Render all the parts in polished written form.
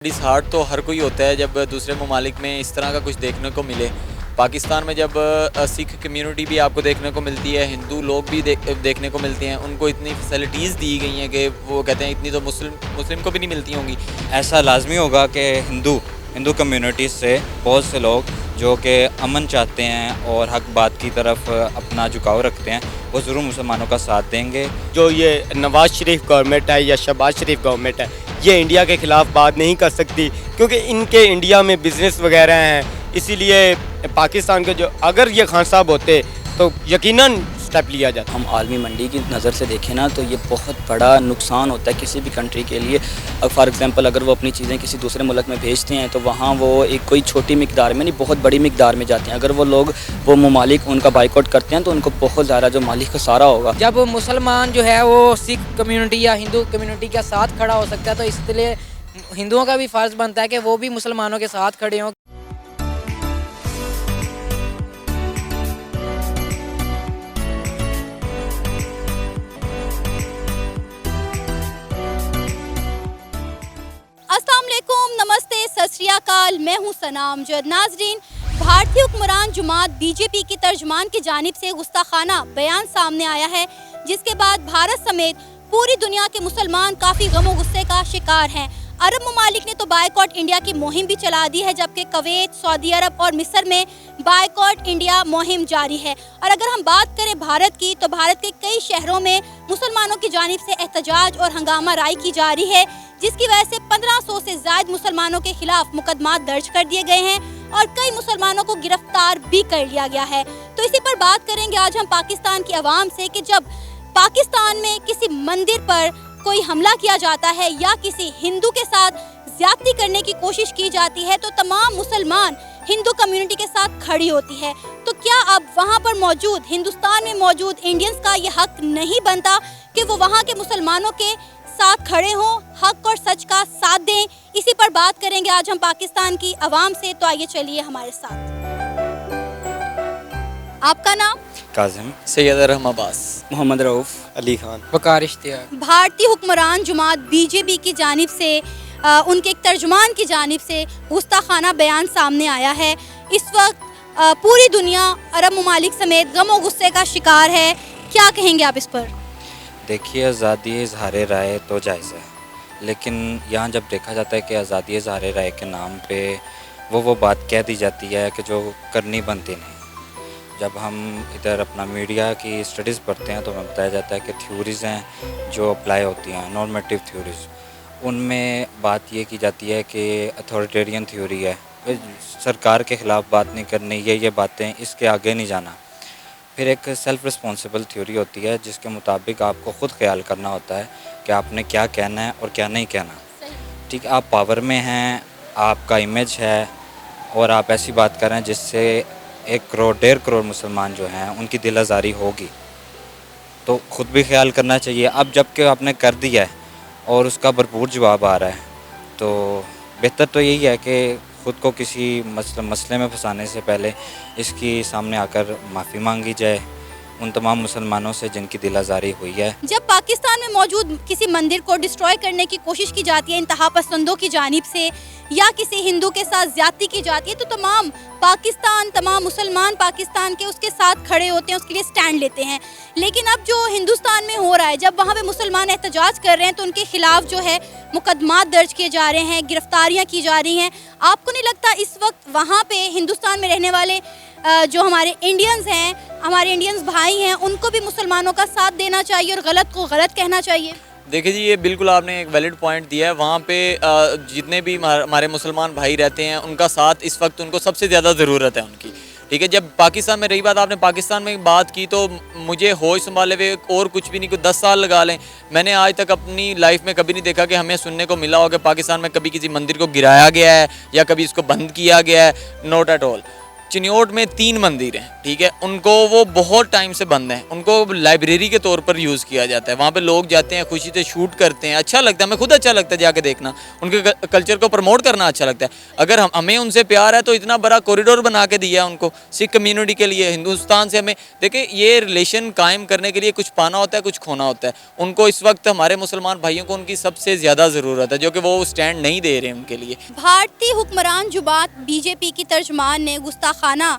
ڈس heart تو ہر کوئی ہوتا ہے جب دوسرے ممالک میں اس طرح کا کچھ دیکھنے کو ملے۔ پاکستان میں جب سکھ کمیونٹی بھی آپ کو دیکھنے کو ملتی ہے، ہندو لوگ بھی دیکھنے کو ملتے ہیں، ان کو اتنی فیسلٹیز دی گئی ہیں کہ وہ کہتے ہیں اتنی تو مسلم کو بھی نہیں ملتی ہوں گی۔ ایسا لازمی ہوگا کہ ہندو کمیونٹیز سے بہت سے لوگ جو کہ امن چاہتے ہیں اور حق بات کی طرف اپنا جھکاؤ رکھتے ہیں، وہ ضرور مسلمانوں کا ساتھ دیں گے۔ جو یہ نواز شریف گورنمنٹ ہے یا شہباز شریف گورنمنٹ ہے، یہ انڈیا کے خلاف بات نہیں کر سکتی، کیونکہ ان کے انڈیا میں بزنس وغیرہ ہیں۔ اسی لیے پاکستان کے جو اگر یہ خان صاحب ہوتے تو یقیناً سٹیپ لیا جاتا۔ ہم عالمی منڈی کی نظر سے دیکھیں نا تو یہ بہت بڑا نقصان ہوتا ہے کسی بھی کنٹری کے لیے۔ فار ایگزامپل اگر وہ اپنی چیزیں کسی دوسرے ملک میں بھیجتے ہیں تو وہاں وہ ایک کوئی چھوٹی مقدار میں نہیں، بہت بڑی مقدار میں جاتے ہیں۔ اگر وہ ممالک ان کا بائیکاٹ کرتے ہیں تو ان کو بہت زیادہ جو مالی خسارہ ہوگا۔ جب مسلمان جو ہے وہ سکھ کمیونٹی یا ہندو کمیونٹی کے ساتھ کھڑا ہو سکتا ہے تو اس لیے ہندوؤں کا بھی فرض بنتا ہے کہ وہ بھی مسلمانوں کے ساتھ کھڑے ہوں۔ السلام علیکم، نمستے، ست سری اکال، میں ہوں سنام جد۔ ناظرین، بھارتی حکمران جماعت بی جے پی کی ترجمان کی جانب سے گستاخانہ بیان سامنے آیا ہے، جس کے بعد بھارت سمیت پوری دنیا کے مسلمان کافی غم و غصے کا شکار ہیں۔ عرب ممالک نے تو بائیکاٹ انڈیا کی مہم بھی چلا دی ہے، جبکہ کویت، سعودی عرب اور مصر میں بائیکاٹ انڈیا مہم جاری ہے۔ اور اگر ہم بات کریں بھارت کی، تو بھارت کے کئی شہروں میں مسلمانوں کی جانب سے احتجاج اور ہنگامہ رائی کی جا رہی ہے، جس کی وجہ سے 1500 سے زائد مسلمانوں کے خلاف مقدمات درج کر دیے گئے ہیں اور کئی مسلمانوں کو گرفتار بھی کر لیا گیا ہے۔ تو اسی پر بات کریں گے آج ہم پاکستان کی عوام سے کہ جب پاکستان میں کسی مندر پر کوئی حملہ کیا جاتا ہے یا کسی ہندو کے ساتھ زیادتی کرنے کی کوشش کی جاتی ہے تو تمام مسلمان ہندو کمیونٹی کے ساتھ کھڑی ہوتی ہے، تو کیا اب وہاں پر موجود ہندوستان میں موجود انڈینز کا یہ حق نہیں بنتا کہ وہ وہاں کے مسلمانوں کے ساتھ کھڑے ہوں، حق اور سچ کا ساتھ دیں؟ اسی پر بات کریں گے آج ہم پاکستان کی عوام سے، تو آئیے چلیے ہمارے ساتھ۔ آپ کا نام؟ کاظم، سید ارحم عباس، محمد رعوف، علی خان، وقار اشتیاق۔ بھارتی حکمران جماعت بی جے پی کی جانب سے ان کے ایک ترجمان کی جانب سے گستاخانہ بیان سامنے آیا ہے۔ اس وقت پوری دنیا عرب ممالک سمیت غم و غصے کا شکار ہے، کیا کہیں گے آپ اس پر؟ دیکھیے، آزادی اظہار رائے تو جائز ہے، لیکن یہاں جب دیکھا جاتا ہے کہ آزادی اظہار رائے کے نام پہ وہ بات کہہ دی جاتی ہے کہ جو کرنی بنتی نہیں۔ جب ہم ادھر اپنا میڈیا کی اسٹڈیز پڑھتے ہیں تو ہمیں بتایا جاتا ہے کہ تھیوریز ہیں جو اپلائی ہوتی ہیں، نارمیٹیو تھیوریز، ان میں بات یہ کی جاتی ہے کہ اتھارٹیرین تھیوری ہے، سرکار کے خلاف بات نہیں کرنی، یہ باتیں، اس کے آگے نہیں جانا۔ پھر ایک سیلف رسپانسیبل تھیوری ہوتی ہے جس کے مطابق آپ کو خود خیال کرنا ہوتا ہے کہ آپ نے کیا کہنا ہے اور کیا نہیں کہنا۔ ٹھیک، آپ پاور میں ہیں، آپ کا امیج ہے اور آپ ایسی بات کر رہے ہیں جس سے 1 کروڑ 1.5 کروڑ مسلمان جو ہیں ان کی دل آزاری ہوگی، تو خود بھی خیال کرنا چاہیے۔ اب جب کہ آپ نے کر دیا ہے اور اس کا بھرپور جواب آ رہا ہے، تو بہتر تو یہی ہے کہ خود کو کسی مسئلے میں پھنسانے سے پہلے اس کی سامنے آ کر معافی مانگی جائے ان تمام مسلمانوں سے جن کی دل آزاری ہوئی ہے۔ جب پاکستان میں موجود کسی مندر کو ڈسٹروائے کرنے کی کوشش کی جاتی ہے انتہا پسندوں کی جانب سے یا کسی ہندو کے ساتھ زیادتی کی جاتی ہے، تو تمام مسلمان پاکستان کے اس کے ساتھ کھڑے ہوتے ہیں، اس کے لیے سٹینڈ لیتے ہیں۔ لیکن اب جو ہندوستان میں ہو رہا ہے، جب وہاں پہ مسلمان احتجاج کر رہے ہیں تو ان کے خلاف جو ہے مقدمات درج کیے جا رہے ہیں، گرفتاریاں کی جا رہی ہیں۔ آپ کو نہیں لگتا اس وقت وہاں پہ ہندوستان میں رہنے والے جو ہمارے انڈینز ہیں، ہمارے انڈینز بھائی ہیں، ان کو بھی مسلمانوں کا ساتھ دینا چاہیے اور غلط کو غلط کہنا چاہیے؟ دیکھیں جی، یہ بالکل آپ نے ایک ویلڈ پوائنٹ دیا ہے۔ وہاں پہ جتنے بھی ہمارے مسلمان بھائی رہتے ہیں ان کا ساتھ اس وقت ان کو سب سے زیادہ ضرورت ہے ان کی، ٹھیک ہے۔ جب پاکستان میں رہی بات، آپ نے پاکستان میں بات کی تو مجھے ہوش سنبھالے ہوئے اور کچھ بھی نہیں، کوئی 10 سال لگا لیں، میں نے آج تک اپنی لائف میں کبھی نہیں دیکھا کہ ہمیں سننے کو ملا ہو کہ پاکستان میں کبھی کسی مندر کو گرایا گیا ہے یا کبھی اس کو بند کیا گیا ہے، نوٹ ایٹ آل۔ چنیوٹ میں 3 مندر ہیں, ٹھیک ہے, ان کو وہ بہت ٹائم سے بند ہیں, ان کو لائبریری کے طور پر یوز کیا جاتا ہے. وہاں پہ لوگ جاتے ہیں, خوشی سے شوٹ کرتے ہیں, اچھا لگتا ہے, ہمیں خود اچھا لگتا ہے جا کے دیکھنا, ان کے کلچر کو پروموٹ کرنا اچھا لگتا ہے. اگر ہمیں ان سے پیار ہے تو اتنا بڑا کوریڈور بنا کے دیا ان کو سکھ کمیونٹی کے لیے. ہندوستان سے ہمیں دیکھیں, یہ ریلیشن قائم کرنے کے لیے کچھ پانا ہوتا ہے, کچھ کھونا ہوتا ہے. ان کو اس وقت ہمارے مسلمان بھائیوں کو ان کی سب سے زیادہ ضرورت ہے, جو کہ وہ اسٹینڈ نہیں دے رہے ان کے لیے. بھارتی حکمران جماعت بی جے پی کی ترجمان نے گستاخانہ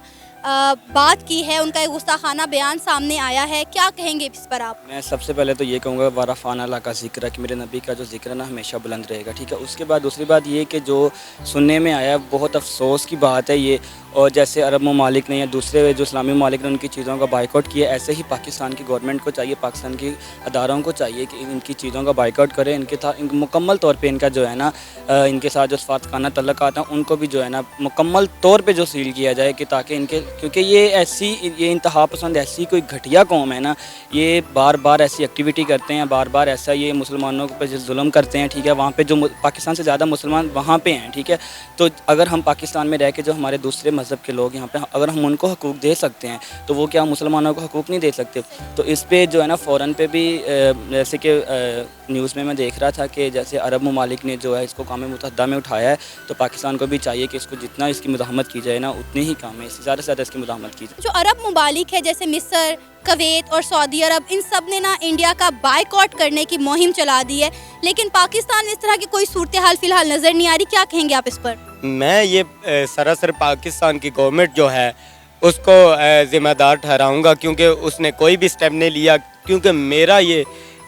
بات کی ہے, ان کا ایک گستاخانہ بیان سامنے آیا ہے, کیا کہیں گے اس پر آپ؟ میں سب سے پہلے تو یہ کہوں گا وارفان اللہ کا ذکر ہے, کہ میرے نبی کا جو ذکر ہے نا ہمیشہ بلند رہے گا, ٹھیک ہے. اس کے بعد دوسری بات یہ کہ جو سننے میں آیا بہت افسوس کی بات ہے یہ, اور جیسے عرب ممالک نے یا دوسرے جو اسلامی ممالک نے ان کی چیزوں کا بائیکاٹ کیا, ایسے ہی پاکستان کی گورنمنٹ کو چاہیے, پاکستان کی اداروں کو چاہیے کہ ان کی چیزوں کا بائیکاٹ کرے. ان کے ساتھ مکمل طور پہ ان کا جو ہے نا ان کے ساتھ جو سفارتخانہ تعلقات ہیں ان کو بھی جو ہے نا مکمل طور پہ جو سیل کیا جائے, کہ تاکہ ان کے, کیونکہ یہ انتہا پسند ایسی کوئی گھٹیا قوم ہے نا, یہ بار بار ایسی ایکٹیویٹی کرتے ہیں, بار بار ایسا یہ مسلمانوں پہ ظلم کرتے ہیں, ٹھیک ہے. وہاں پہ جو پاکستان سے زیادہ مسلمان وہاں پہ ہیں, ٹھیک ہے. تو اگر ہم پاکستان میں رہ کے جو ہمارے دوسرے مذہب کے لوگ یہاں پہ, اگر ہم ان کو حقوق دے سکتے ہیں تو وہ کیا مسلمانوں کو حقوق نہیں دے سکتے؟ تو اس پہ جو ہے نا فوراً پہ بھی جیسے کہ نیوز میں دیکھ رہا تھا کہ جیسے عرب ممالک نے جو ہے اس کو اقوام متحدہ میں اٹھایا ہے, تو پاکستان کو بھی چاہیے کہ اس کو جتنا اس کی مزاحمت کی جائے نا اتنی ہی کام ہے, اس سے زیادہ اس کی مزاحمت کی جائے. جو عرب ممالک ہے جیسے مصر, کویت اور سعودی عرب, ان سب نے نا انڈیا کا بائیکاٹ کرنے کی مہم چلا دی ہے, لیکن پاکستان میں اس طرح کی کوئی صورتحال فی الحال نظر نہیں آ رہی, کیا کہیں گے آپ اس پر؟ میں یہ سراسر پاکستان کی گورنمنٹ جو ہے اس کو ذمہ دار ٹھہراؤں گا, کیونکہ اس نے کوئی بھی سٹیپ نہیں لیا. کیونکہ میرا یہ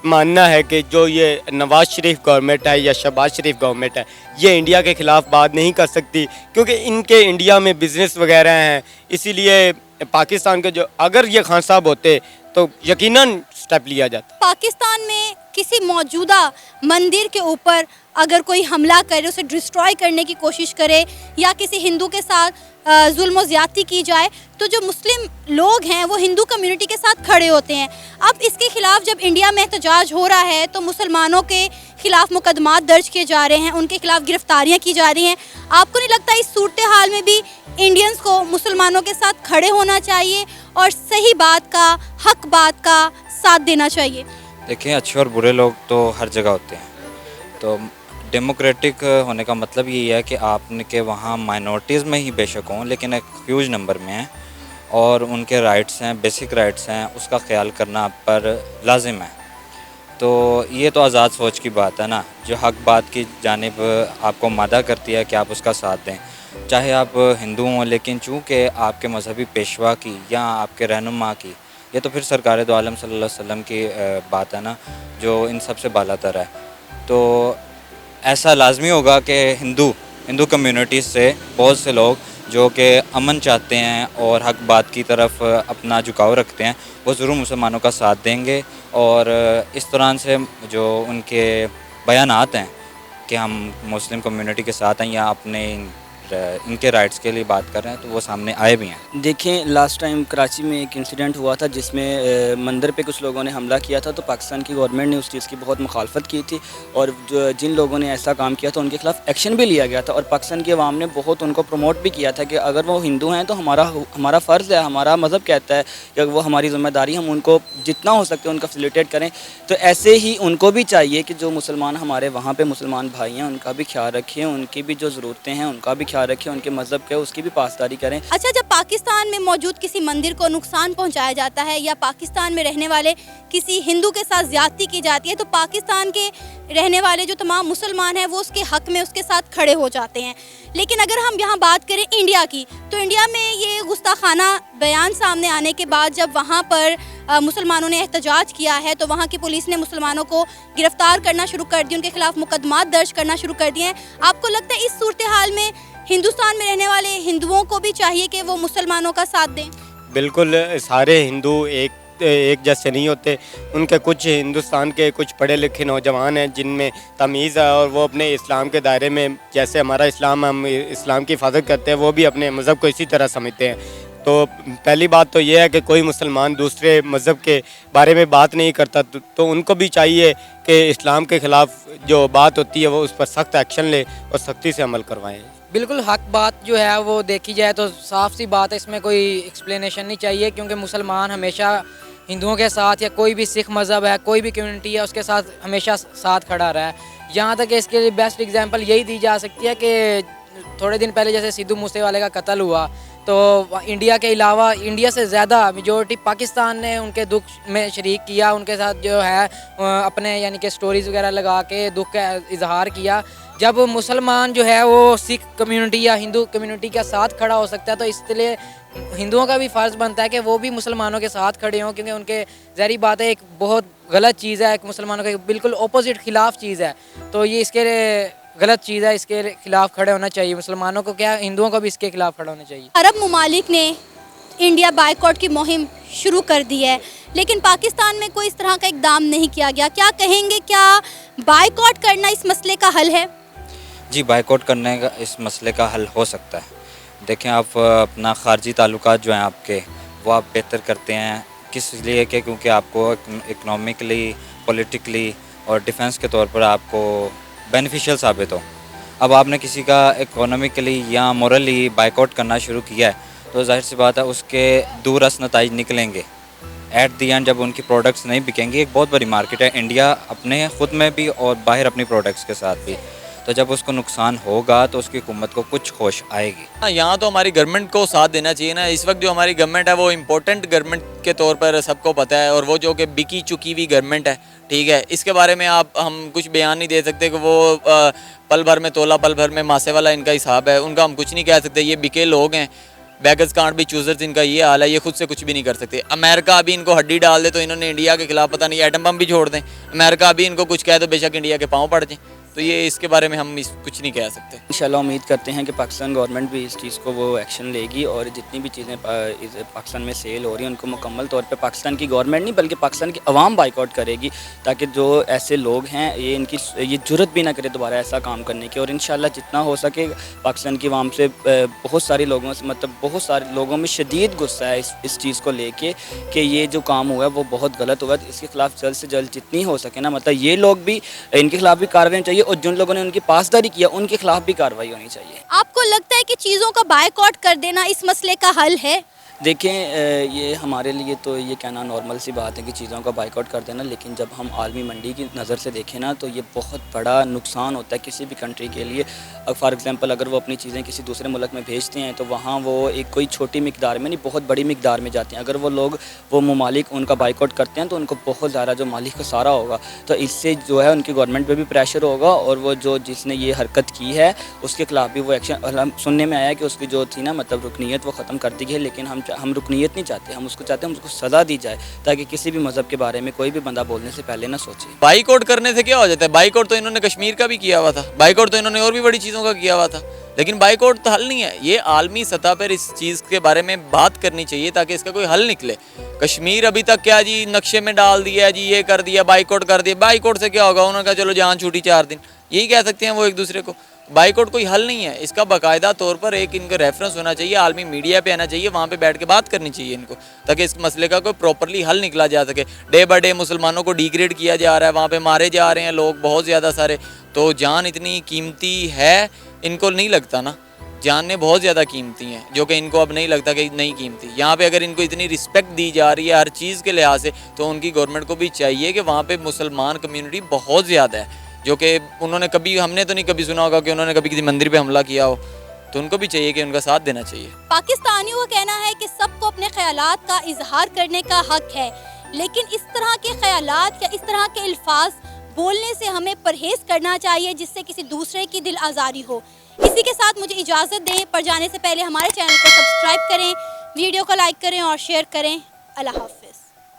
ماننا ہے کہ جو یہ نواز شریف گورنمنٹ ہے یا شہباز شریف گورنمنٹ ہے, یہ انڈیا کے خلاف بات نہیں کر سکتی, کیونکہ ان کے انڈیا میں بزنس وغیرہ ہیں. اسی لیے پاکستان کے جو, اگر یہ خان صاحب ہوتے تو یقیناً سٹیپ لیا جاتا. پاکستان میں کسی موجودہ مندر کے اوپر اگر کوئی حملہ کرے, اسے ڈسٹروائے کرنے کی کوشش کرے, یا کسی ہندو کے ساتھ ظلم و زیادتی کی جائے, تو جو مسلم لوگ ہیں وہ ہندو کمیونٹی کے ساتھ کھڑے ہوتے ہیں. اب اس کے خلاف جب انڈیا میں احتجاج ہو رہا ہے تو مسلمانوں کے خلاف مقدمات درج کیے جا رہے ہیں, ان کے خلاف گرفتاریاں کی جا رہی ہیں. آپ کو نہیں لگتا اس صورتحال میں بھی انڈینز کو مسلمانوں کے ساتھ کھڑے ہونا چاہیے اور صحیح بات کا, حق بات کا ساتھ دینا چاہیے؟ دیکھیں, اچھے اور برے لوگ تو ہر جگہ ہوتے ہیں, تو ڈیموکریٹک ہونے کا مطلب یہی ہے کہ آپ نے کہ وہاں مائنورٹیز میں ہی بے شک ہوں لیکن ایک ہیوج نمبر میں ہیں, اور ان کے رائٹس ہیں, بیسک رائٹس ہیں, اس کا خیال کرنا آپ پر لازم ہے. تو یہ تو آزاد سوچ کی بات ہے نا, جو حق بات کی جانب آپ کو مادہ کرتی ہے کہ آپ اس کا ساتھ دیں, چاہے آپ ہندو ہوں, لیکن چونکہ آپ کے مذہبی پیشوا کی یا آپ کے رہنما کی, یہ تو پھر سرکار دو عالم صلی اللہ علیہ وسلم کی بات ہے نا, جو ان سب سے بالا تر ہے. تو ایسا لازمی ہوگا کہ ہندو کمیونٹیز سے بہت سے لوگ جو کہ امن چاہتے ہیں اور حق بات کی طرف اپنا جھکاؤ رکھتے ہیں, وہ ضرور مسلمانوں کا ساتھ دیں گے. اور اس طرح سے جو ان کے بیانات ہیں کہ ہم مسلم کمیونٹی کے ساتھ ہیں یا اپنے ان کے رائٹس کے لیے بات کر رہے ہیں, تو وہ سامنے آئے بھی ہیں. دیکھیں, لاسٹ ٹائم کراچی میں ایک انسیڈنٹ ہوا تھا جس میں مندر پہ کچھ لوگوں نے حملہ کیا تھا, تو پاکستان کی گورنمنٹ نے اس چیز کی بہت مخالفت کی تھی, اور جن لوگوں نے ایسا کام کیا تھا ان کے خلاف ایکشن بھی لیا گیا تھا, اور پاکستان کی عوام نے بہت ان کو پروموٹ بھی کیا تھا کہ اگر وہ ہندو ہیں تو ہمارا فرض ہے, ہمارا مذہب کہتا ہے کہ وہ ہماری ذمہ داری, ہم ان کو جتنا ہو سکتے ان کا فیسیلیٹیٹ کریں. تو ایسے ہی ان کو بھی چاہیے کہ جو مسلمان ہمارے وہاں پہ مسلمان بھائی ہیں ان کا بھی خیال رکھیں, ان کی بھی جو ضرورتیں ہیں ان کا بھی خیال رکھیں, ان کے مذہب کے اس کی بھی پاسداری کریں. اچھا, جب پاکستان میں موجود کسی مندر کو نقصان پہنچایا جاتا ہے یا پاکستان میں رہنے والے کسی ہندو کے ساتھ زیادتی کی جاتی ہے, تو پاکستان کے رہنے والے جو تمام مسلمان ہیں وہ اس کے حق میں اس کے ساتھ کھڑے ہو جاتے ہیں. لیکن اگر ہم یہاں بات کریں انڈیا کی, تو انڈیا میں یہ گستاخانہ بیان سامنے آنے کے بعد جب وہاں پر مسلمانوں نے احتجاج کیا ہے تو وہاں کی پولیس نے مسلمانوں کو گرفتار کرنا شروع کر دی, ان کے خلاف مقدمات درج کرنا شروع کر دیے ہیں. آپ کو لگتا ہے اس صورتحال میں ہندوستان میں رہنے والے ہندوؤں کو بھی چاہیے کہ وہ مسلمانوں کا ساتھ دیں؟ بالکل, سارے ہندو ایک جیسے نہیں ہوتے. ان کے کچھ ہندوستان کے کچھ پڑھے لکھے نوجوان ہیں جن میں تمیز ہے, اور وہ اپنے اسلام کے دائرے میں, جیسے ہمارا اسلام, ہم اسلام کی حفاظت کرتے ہیں, وہ بھی اپنے مذہب کو اسی طرح سمجھتے ہیں. تو پہلی بات تو یہ ہے کہ کوئی مسلمان دوسرے مذہب کے بارے میں بات نہیں کرتا، تو ان کو بھی چاہیے کہ اسلام کے خلاف جو بات ہوتی ہے وہ اس پر سخت ایکشن لے اور سختی سے عمل کروائیں۔ بالکل حق بات جو ہے وہ دیکھی جائے تو صاف سی بات ہے، اس میں کوئی ایکسپلینیشن نہیں چاہیے، کیونکہ مسلمان ہمیشہ ہندوؤں کے ساتھ یا کوئی بھی سکھ مذہب ہے، کوئی بھی کمیونٹی ہے، اس کے ساتھ ہمیشہ ساتھ کھڑا رہا ہے۔ یہاں تک کہ اس کے لیے بیسٹ ایگزامپل یہی دی جا سکتی ہے کہ تھوڑے دن پہلے جیسے سدھو موسے والے کا قتل ہوا، تو انڈیا کے علاوہ انڈیا سے زیادہ میجورٹی پاکستان نے ان کے دکھ میں شریک کیا، ان کے ساتھ جو ہے اپنے یعنی کہ سٹوریز وغیرہ لگا کے دکھ کا اظہار کیا۔ جب مسلمان جو ہے وہ سکھ کمیونٹی یا ہندو کمیونٹی کے ساتھ کھڑا ہو سکتا ہے تو اس لیے ہندوؤں کا بھی فرض بنتا ہے کہ وہ بھی مسلمانوں کے ساتھ کھڑے ہوں، کیونکہ ان کے ظاہری بات ہے ایک بہت غلط چیز ہے، ایک مسلمانوں کے بالکل اپوزٹ خلاف چیز ہے، تو یہ اس کے لیے غلط چیز ہے، اس کے خلاف کھڑے ہونا چاہیے مسلمانوں کو، کیا ہندوؤں کو بھی اس کے خلاف کھڑا ہونا چاہیے۔ عرب ممالک نے انڈیا بائیکاٹ کی مہم شروع کر دی ہے، لیکن پاکستان میں کوئی اس طرح کا اقدام نہیں کیا گیا، کیا کہیں گے کیا بائیکاٹ کرنا اس مسئلے کا حل ہے؟ جی، بائیکاٹ کرنے کا اس مسئلے کا حل ہو سکتا ہے۔ دیکھیں، آپ اپنا خارجی تعلقات جو ہیں آپ کے، وہ آپ بہتر کرتے ہیں، کس لیے کہ کیونکہ آپ کو اکنامکلی، پولیٹیکلی اور ڈیفنس کے طور پر آپ کو بینیفیشیل ثابت ہو۔ اب آپ نے کسی کا اکنامکلی یا مورلی بائیکاٹ کرنا شروع کیا ہے تو ظاہر سی بات ہے اس کے دور رس نتائج نکلیں گے۔ ایٹ دی اینڈ جب ان کی پروڈکٹس نہیں بکیں گی، ایک بہت بڑی مارکیٹ ہے انڈیا اپنے خود میں بھی اور باہر اپنی پروڈکٹس کے ساتھ بھی، تو جب اس کو نقصان ہوگا تو اس کی حکومت کو کچھ ہوش آئے گی۔ یہاں تو ہماری گورنمنٹ کو ساتھ دینا چاہیے نا، اس وقت جو ہماری گورنمنٹ ہے وہ امپورٹنٹ گورنمنٹ کے طور پر سب کو پتہ ہے، اور وہ جو کہ بکی چکی ہوئی گورنمنٹ ہے، ٹھیک ہے، اس کے بارے میں ہم کچھ بیان نہیں دے سکتے کہ وہ پل بھر میں تولا پل بھر میں ماسے والا ان کا حساب ہے، ان کا ہم کچھ نہیں کہہ سکتے، یہ بکے لوگ ہیں، بیگرز کانٹ بھی چوزرز، ان کا یہ حال ہے، یہ خود سے کچھ بھی نہیں کر سکتے۔ امریکہ ابھی ان کو ہڈی ڈال دے تو انہوں نے انڈیا کے خلاف پتہ نہیں ایٹم بم بھی چھوڑ دیں، امریکہ ابھی ان کو کچھ کہہ تو بے شک انڈیا کے پاؤں پڑ جائیں، تو یہ اس کے بارے میں ہم کچھ نہیں کہہ سکتے۔ انشاءاللہ امید کرتے ہیں کہ پاکستان گورنمنٹ بھی اس چیز کو وہ ایکشن لے گی، اور جتنی بھی چیزیں پاکستان میں سیل ہو رہی ہیں ان کو مکمل طور پہ پاکستان کی گورنمنٹ نہیں بلکہ پاکستان کی عوام بائیکاٹ کرے گی، تاکہ جو ایسے لوگ ہیں یہ جرت بھی نہ کرے دوبارہ ایسا کام کرنے کی۔ اور انشاءاللہ جتنا ہو سکے پاکستان کی عوام سے بہت سارے لوگوں سے بہت سارے لوگوں میں شدید غصہ ہے اس چیز کو لے کے کہ یہ جو کام ہوا ہے وہ بہت غلط ہوا ہے، اس کے خلاف جلد سے جلد جتنی ہو سکے نا، یہ لوگ بھی ان کے خلاف بھی کارروائی ہونی چاہیے، اور جن لوگوں نے ان کی پاسداری کیا ان کے خلاف بھی کارروائی ہونی چاہیے۔ آپ کو لگتا ہے کہ چیزوں کا بائیکاٹ کر دینا اس مسئلے کا حل ہے؟ دیکھیں، یہ ہمارے لیے تو یہ کہنا نارمل سی بات ہے کہ چیزوں کا بائیکاٹ کر دینا، لیکن جب ہم عالمی منڈی کی نظر سے دیکھیں نا تو یہ بہت بڑا نقصان ہوتا ہے کسی بھی کنٹری کے لیے۔ فار ایگزامپل اگر وہ اپنی چیزیں کسی دوسرے ملک میں بھیجتے ہیں تو وہاں وہ ایک کوئی چھوٹی مقدار میں نہیں، بہت بڑی مقدار میں جاتے ہیں۔ اگر وہ ممالک ان کا بائیکاٹ کرتے ہیں تو ان کو بہت زیادہ جو مالی خسارہ ہوگا، تو اس سے جو ہے ان کی گورنمنٹ پہ بھی پریشر ہوگا، اور وہ جس نے یہ حرکت کی ہے اس کے خلاف بھی وہ ایکشن۔ سننے میں آیا کہ اس کی جو تھی نا رکنیت وہ ختم کر دی گئی ہے، لیکن ہم رکنیت نہیں چاہتے، ہم اس کو چاہتے ہیں اس کو سزا دی جائے، تاکہ کسی بھی مذہب کے بارے میں کوئی بھی بندہ بولنے سے پہلے نہ سوچے۔ بائیکاٹ کرنے سے کیا ہو جاتا ہے؟ بائیکاٹ تو انہوں نے کشمیر کا بھی کیا ہوا تھا، بائیکاٹ تو انہوں نے اور بھی بڑی چیزوں کا کیا ہوا تھا، لیکن بائیکاٹ تو حل نہیں ہے۔ یہ عالمی سطح پر اس چیز کے بارے میں بات کرنی چاہیے تاکہ اس کا کوئی حل نکلے۔ کشمیر ابھی تک کیا جی نقشے میں ڈال دیا جی، یہ کر دیا، بائیکاٹ کر دیا، بائیکاٹ سے کیا ہوگا؟ انہوں نے کہا چلو جان چھوٹی 4 دن، یہی کہہ سکتے ہیں وہ ایک دوسرے کو۔ بائیکاٹ کوئی حل نہیں ہے، اس کا باقاعدہ طور پر ایک ان کا ریفرنس ہونا چاہیے، عالمی میڈیا پہ آنا چاہیے، وہاں پہ بیٹھ کے بات کرنی چاہیے ان کو، تاکہ اس مسئلے کا کوئی پراپرلی حل نکلا جا سکے۔ ڈے بائی ڈے مسلمانوں کو ڈیگریڈ کیا جا رہا ہے، وہاں پہ مارے جا رہے ہیں لوگ بہت زیادہ سارے، تو جان اتنی قیمتی ہے ان کو نہیں لگتا نا، جانیں بہت زیادہ قیمتی ہیں جو کہ ان کو اب نہیں لگتا کہ نہیں قیمتی۔ یہاں پہ اگر ان کو اتنی رسپیکٹ دی جا رہی ہے ہر چیز کے لحاظ سے، تو ان کی گورنمنٹ کو بھی چاہیے کہ وہاں پہ مسلمان کمیونٹی بہت زیادہ ہے، جو کہ انہوں نے کبھی، ہم نے تو نہیں کبھی سنا ہوگا کہ انہوں نے کبھی کسی مندر پہ حملہ کیا ہو، تو ان کو بھی چاہیے کہ ان کا ساتھ دینا چاہیے۔ پاکستانیوں کا کہنا ہے کہ سب کو اپنے خیالات کا اظہار کرنے کا حق ہے، لیکن اس طرح کے خیالات یا اس طرح کے الفاظ بولنے سے ہمیں پرہیز کرنا چاہیے جس سے کسی دوسرے کی دل آزاری ہو۔ اسی کے ساتھ مجھے اجازت دیں، پر جانے سے پہلے ہمارے چینل کو سبسکرائب کریں، ویڈیو کو لائک کریں اور شیئر کریں۔ اللہ حافظ۔